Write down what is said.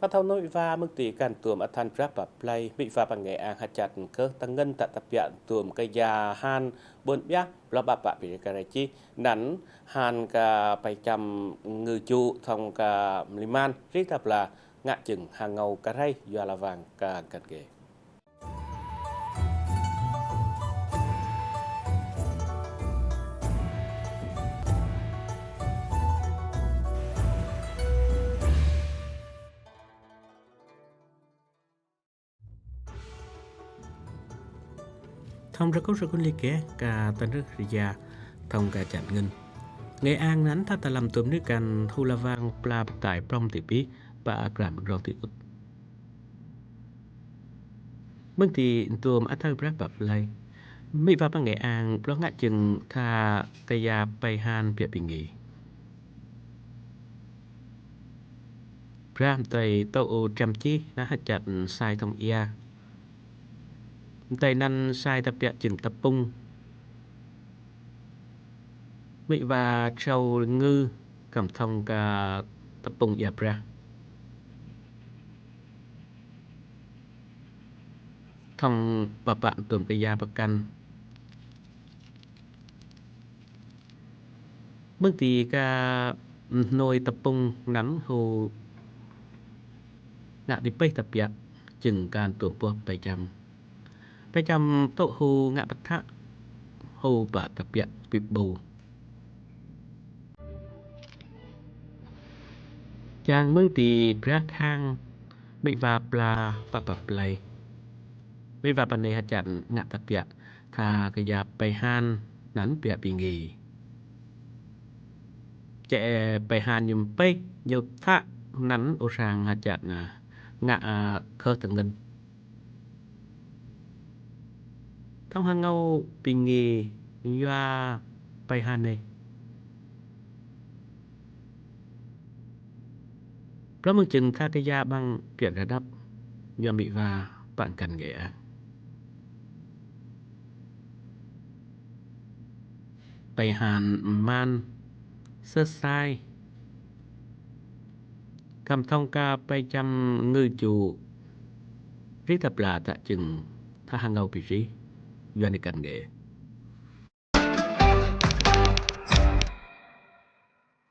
Katauno iwa mukti kan tuam atan berapa play miwa pangai ang hajat ke tangan tak tapiak tuam kaya han bon ya berapa pak pirikaraji nan han ka pai jam ngeju thong ka mliman ritapla ngak jeng hangau karai yalawang ka kange Thông ra câu sự con liệt kế cả tân rất riêng thông cả chặn ngân ngày an nắn ta làm tùm nướcกันthu la vang pla tại prom tỷ bí và cảm rau tỷ út bưng thì tùm ở thâu bắp lại mỹ và bằng ngày an lo ngại chừng tha cây ya bay han việc bình nghỉ pram tay tàu chăm chi đã chặt sai thông ia tay năn sai tập địa chừng tập bung mỹ và châu ngư cầm thông cả tập bung ia pra thông bà bạn tùm cây ya bạc căn bưng thì cả nồi tập bung nắn hồ ngạ đi bay tập địa chừngการตรวจพบไปจำโตะฮูงะปัทธะฮูบะตะเปียปิบบูจางเมืองตีพระทางไม่ว่าปลาปะปะไลไม่ว่าปันในหจันงะตะเปียทากะยาไปหานนั้นเปียปิงีแจไปหานยุมเปกยุทะนั้นโอชางหจันงะเคอตึงเงินthông hàng ngâu bình nghề và bay hàn nàyเพราะมึงจึงท่ากะยาบังเปลี่ยนระดับยอมบิว่าปานกันแก่ไปหานมันเสื้อทรายคำท่องกาไปจำงือจูริตปลาตะจึงท่าหางเงาปิริยอนิกันแก่